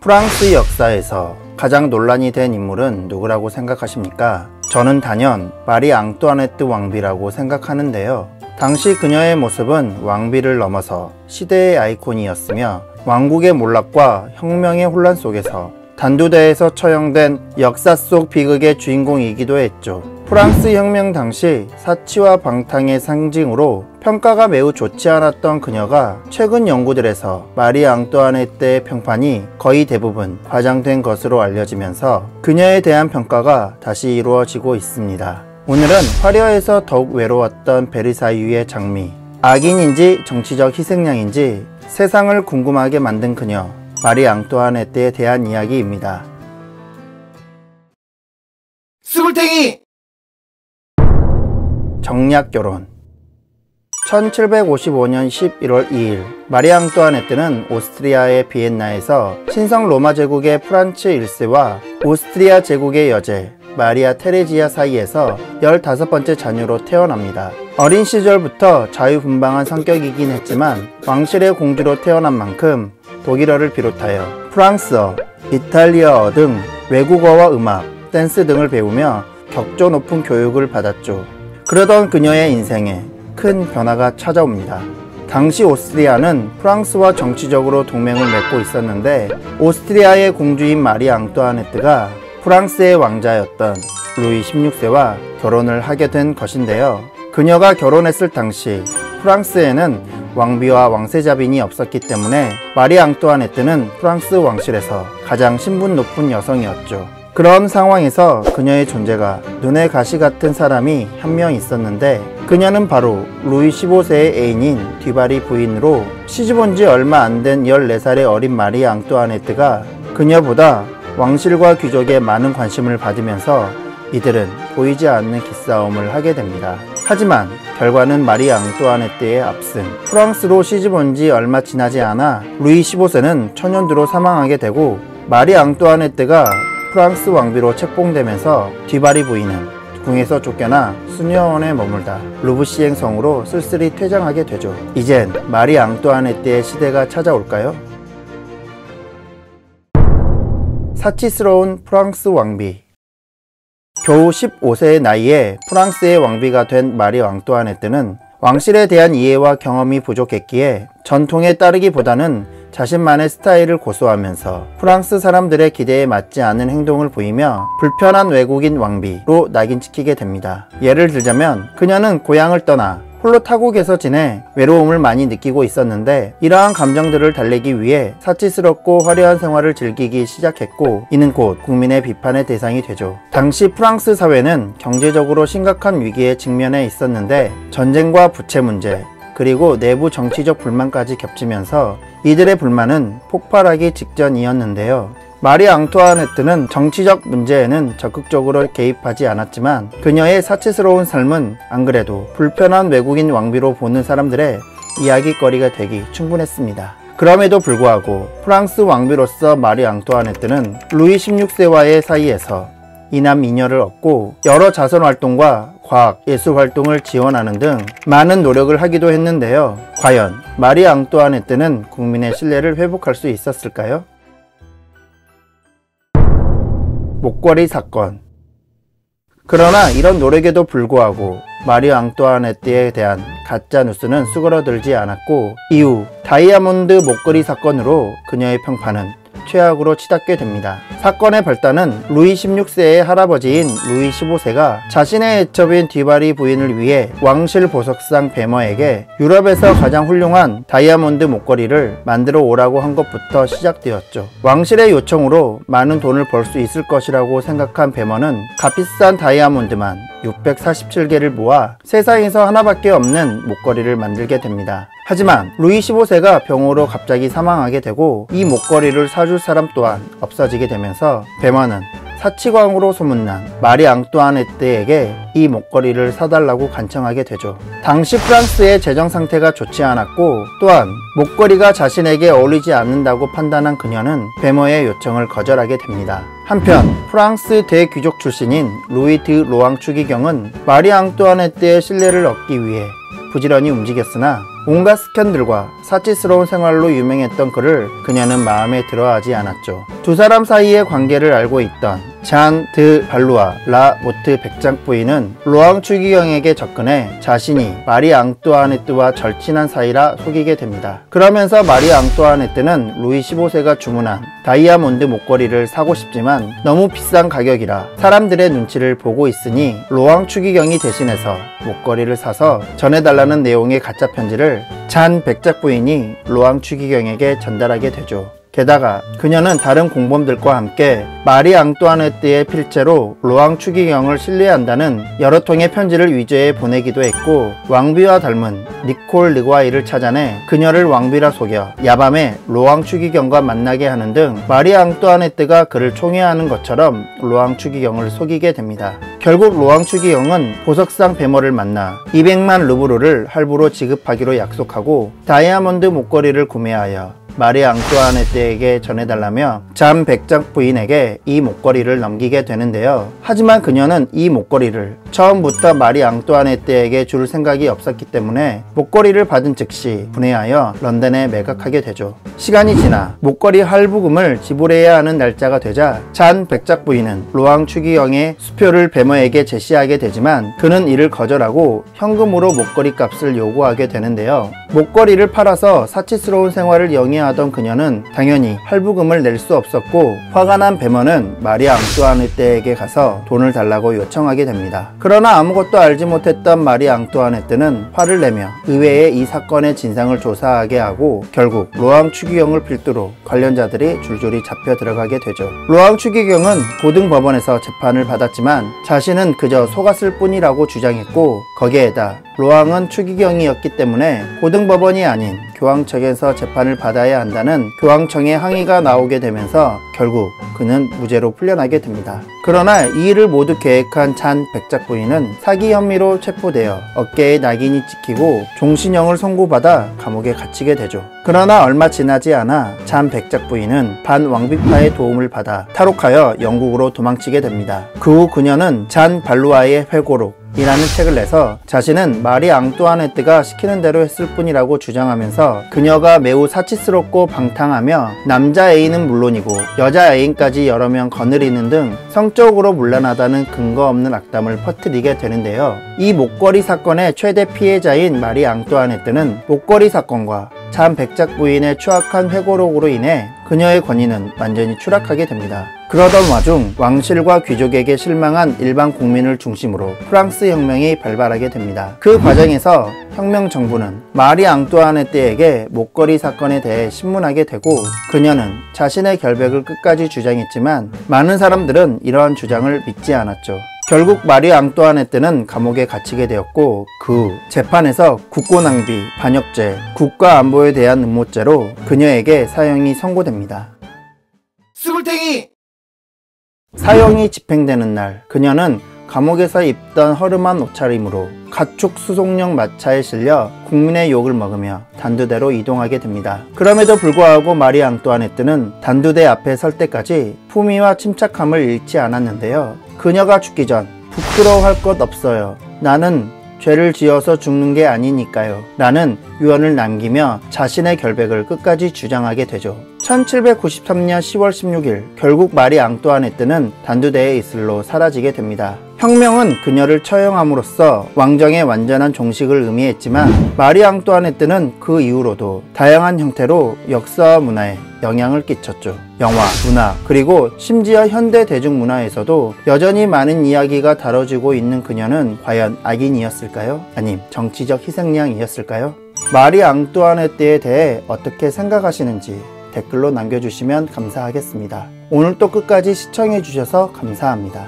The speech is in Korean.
프랑스 역사에서 가장 논란이 된 인물은 누구라고 생각하십니까? 저는 단연 마리 앙뚜아네트 왕비라고 생각하는데요. 당시 그녀의 모습은 왕비를 넘어서 시대의 아이콘이었으며 왕국의 몰락과 혁명의 혼란 속에서 단두대에서 처형된 역사 속 비극의 주인공이기도 했죠. 프랑스 혁명 당시 사치와 방탕의 상징으로 평가가 매우 좋지 않았던 그녀가 최근 연구들에서 마리 앙뚜아네트의 평판이 거의 대부분 과장된 것으로 알려지면서 그녀에 대한 평가가 다시 이루어지고 있습니다. 오늘은 화려해서 더욱 외로웠던 베르사유의 장미, 악인인지 정치적 희생양인지 세상을 궁금하게 만든 그녀 마리 앙뚜아네트에 대한 이야기입니다. 스물탱이! 정략결혼. 1755년 11월 2일 마리 앙뚜아네트는 오스트리아의 비엔나에서 신성 로마 제국의 프란츠 1세와 오스트리아 제국의 여제 마리아 테레지아 사이에서 15번째 자녀로 태어납니다. 어린 시절부터 자유분방한 성격이긴 했지만 왕실의 공주로 태어난 만큼 독일어를 비롯하여 프랑스어, 이탈리아어 등 외국어와 음악, 댄스 등을 배우며 격조 높은 교육을 받았죠. 그러던 그녀의 인생에 큰 변화가 찾아옵니다. 당시 오스트리아는 프랑스와 정치적으로 동맹을 맺고 있었는데 오스트리아의 공주인 마리 앙뚜아네트가 프랑스의 왕자였던 루이 16세와 결혼을 하게 된 것인데요. 그녀가 결혼했을 당시 프랑스에는 왕비와 왕세자빈이 없었기 때문에 마리 앙뚜아네트는 프랑스 왕실에서 가장 신분 높은 여성이었죠. 그런 상황에서 그녀의 존재가 눈에 가시 같은 사람이 한 명 있었는데 그녀는 바로 루이 15세의 애인인 뒤바리 부인으로 시집온 지 얼마 안 된 14살의 어린 마리 앙뚜아네트가 그녀보다 왕실과 귀족의 많은 관심을 받으면서 이들은 보이지 않는 기싸움을 하게 됩니다. 하지만 결과는 마리 앙뚜아네트의 압승. 프랑스로 시집온 지 얼마 지나지 않아 루이 15세는 천연두로 사망하게 되고 마리 앙뚜아네트가 프랑스 왕비로 책봉되면서 뒤바리 부인은 궁에서 쫓겨나 수녀원에 머물다 루브시엥 성으로 쓸쓸히 퇴장하게 되죠. 이젠 마리 앙뚜아네트의 시대가 찾아올까요? 사치스러운 프랑스 왕비. 겨우 15세의 나이에 프랑스의 왕비가 된 마리 앙뚜아네트는 왕실에 대한 이해와 경험이 부족했기에 전통에 따르기보다는 자신만의 스타일을 고수하면서 프랑스 사람들의 기대에 맞지 않은 행동을 보이며 불편한 외국인 왕비로 낙인찍히게 됩니다. 예를 들자면 그녀는 고향을 떠나 홀로 타국에서 지내 외로움을 많이 느끼고 있었는데 이러한 감정들을 달래기 위해 사치스럽고 화려한 생활을 즐기기 시작했고 이는 곧 국민의 비판의 대상이 되죠. 당시 프랑스 사회는 경제적으로 심각한 위기에 직면해 있었는데 전쟁과 부채 문제 그리고 내부 정치적 불만까지 겹치면서 이들의 불만은 폭발하기 직전이었는데요. 마리 앙뚜아네트는 정치적 문제에는 적극적으로 개입하지 않았지만 그녀의 사치스러운 삶은 안 그래도 불편한 외국인 왕비로 보는 사람들의 이야기거리가 되기 충분했습니다. 그럼에도 불구하고 프랑스 왕비로서 마리 앙뚜아네트는 루이 16세와의 사이에서 이남 이녀를 얻고 여러 자선활동과 과학, 예술활동을 지원하는 등 많은 노력을 하기도 했는데요. 과연 마리 앙뚜아네트는 국민의 신뢰를 회복할 수 있었을까요? 목걸이 사건. 그러나 이런 노력에도 불구하고 마리 앙뚜아네트에 대한 가짜 뉴스는 수그러들지 않았고 이후 다이아몬드 목걸이 사건으로 그녀의 평판은 최악으로 치닫게 됩니다. 사건의 발단은 루이 16세의 할아버지인 루이 15세가 자신의 애첩인 뒤바리 부인을 위해 왕실 보석상 베머에게 유럽에서 가장 훌륭한 다이아몬드 목걸이를 만들어 오라고 한 것부터 시작되었죠. 왕실의 요청으로 많은 돈을 벌 수 있을 것이라고 생각한 베머는 값비싼 다이아몬드만 647개를 모아 세상에서 하나밖에 없는 목걸이를 만들게 됩니다. 하지만 루이 15세가 병으로 갑자기 사망하게 되고 이 목걸이를 사줄 사람 또한 없어지게 되면서 베머는 사치광으로 소문난 마리 앙뚜아네트에게 이 목걸이를 사달라고 간청하게 되죠. 당시 프랑스의 재정 상태가 좋지 않았고 또한 목걸이가 자신에게 어울리지 않는다고 판단한 그녀는 베머의 요청을 거절하게 됩니다. 한편 프랑스 대귀족 출신인 루이 드 로앙 추기경은 마리 앙뚜아네트의 신뢰를 얻기 위해 부지런히 움직였으나 온갖 스캔들과 사치스러운 생활로 유명했던 그를 그녀는 마음에 들어하지 않았죠. 두 사람 사이의 관계를 알고 있던 잔 드 발루아 라 모트 백작 부인은 로앙 추기경에게 접근해 자신이 마리 앙뚜아네트와 절친한 사이라 속이게 됩니다. 그러면서 마리 앙뚜아네트는 루이 15세가 주문한 다이아몬드 목걸이를 사고 싶지만 너무 비싼 가격이라 사람들의 눈치를 보고 있으니 로앙 추기경이 대신해서 목걸이를 사서 전해달라는 내용의 가짜 편지를 잔 백작 부인이 로앙 추기경에게 전달하게 되죠. 게다가 그녀는 다른 공범들과 함께 마리 앙뚜아네트의 필체로 로앙 추기경을 신뢰한다는 여러 통의 편지를 위조해 보내기도 했고, 왕비와 닮은 니콜 르과이를 찾아내 그녀를 왕비라 속여 야밤에 로앙 추기경과 만나게 하는 등 마리 앙뚜아네트가 그를 총애하는 것처럼 로앙 추기경을 속이게 됩니다. 결국 로앙 추기경은 보석상 배머를 만나 200만 루브르를 할부로 지급하기로 약속하고 다이아몬드 목걸이를 구매하여 마리 앙뚜아네트에게 전해달라며 잔 백작 부인에게 이 목걸이를 넘기게 되는데요. 하지만 그녀는 이 목걸이를 처음부터 마리 앙뚜아네트에게 줄 생각이 없었기 때문에 목걸이를 받은 즉시 분해하여 런던에 매각하게 되죠. 시간이 지나 목걸이 할부금을 지불해야 하는 날짜가 되자 잔 백작 부인은 로앙 추기경의 수표를 배머에게 제시하게 되지만 그는 이를 거절하고 현금으로 목걸이 값을 요구하게 되는데요. 목걸이를 팔아서 사치스러운 생활을 영위하던 그녀는 당연히 할부금을 낼 수 없었고, 화가 난 배머는 마리 앙뚜아네트에게 가서 돈을 달라고 요청하게 됩니다. 그러나 아무것도 알지 못했던 마리 앙뚜아네트는 화를 내며 의회에 이 사건의 진상을 조사하게 하고 결국 로앙 추기경을 필두로 관련자들이 줄줄이 잡혀 들어가게 되죠. 로앙 추기경은 고등법원에서 재판을 받았지만 자신은 그저 속았을 뿐이라고 주장했고, 거기에다 로앙은 추기경이었기 때문에 고등법원이 아닌 교황청에서 재판을 받아야 한다는 교황청의 항의가 나오게 되면서 결국 그는 무죄로 풀려나게 됩니다. 그러나 이 일을 모두 계획한 잔 백작 부인은 사기 혐의로 체포되어 어깨에 낙인이 찍히고 종신형을 선고받아 감옥에 갇히게 되죠. 그러나 얼마 지나지 않아 잔 백작 부인은 반왕비파의 도움을 받아 탈옥하여 영국으로 도망치게 됩니다. 그 후 그녀는 잔 발루아의 회고록 이라는 책을 내서 자신은 마리 앙뚜아네트가 시키는 대로 했을 뿐이라고 주장하면서 그녀가 매우 사치스럽고 방탕하며 남자 애인은 물론이고 여자 애인까지 여러 명 거느리는 등 성적으로 문란하다는 근거 없는 악담을 퍼뜨리게 되는데요. 이 목걸이 사건의 최대 피해자인 마리 앙뚜아네트는 목걸이 사건과 잔 백작 부인의 추악한 회고록으로 인해 그녀의 권위는 완전히 추락하게 됩니다. 그러던 와중 왕실과 귀족에게 실망한 일반 국민을 중심으로 프랑스 혁명이 발발하게 됩니다. 그 과정에서 혁명 정부는 마리 앙뚜아네트에게 목걸이 사건에 대해 신문하게 되고, 그녀는 자신의 결백을 끝까지 주장했지만 많은 사람들은 이러한 주장을 믿지 않았죠. 결국 마리 앙뚜아네트는 감옥에 갇히게 되었고, 그 후 재판에서 국고낭비, 반역죄, 국가안보에 대한 음모죄로 그녀에게 사형이 선고됩니다. 스물탱이! 사형이 집행되는 날, 그녀는 감옥에서 입던 허름한 옷차림으로 가축 수송용 마차에 실려 국민의 욕을 먹으며 단두대로 이동하게 됩니다. 그럼에도 불구하고 마리 앙뚜아네트는 단두대 앞에 설 때까지 품위와 침착함을 잃지 않았는데요. 그녀가 죽기 전 부끄러워할 것 없어요. 나는 죄를 지어서 죽는 게 아니니까요. 라는 유언을 남기며 자신의 결백을 끝까지 주장하게 되죠. 1793년 10월 16일 결국 마리 앙뚜아네트는 단두대의 이슬로 사라지게 됩니다. 혁명은 그녀를 처형함으로써 왕정의 완전한 종식을 의미했지만 마리 앙뚜아네트는 그 이후로도 다양한 형태로 역사와 문화에 영향을 끼쳤죠. 영화, 문화, 그리고 심지어 현대 대중문화에서도 여전히 많은 이야기가 다뤄지고 있는 그녀는 과연 악인이었을까요? 아님 정치적 희생양이었을까요? 마리 앙뚜아네트에 대해 어떻게 생각하시는지 댓글로 남겨주시면 감사하겠습니다. 오늘 또 끝까지 시청해주셔서 감사합니다.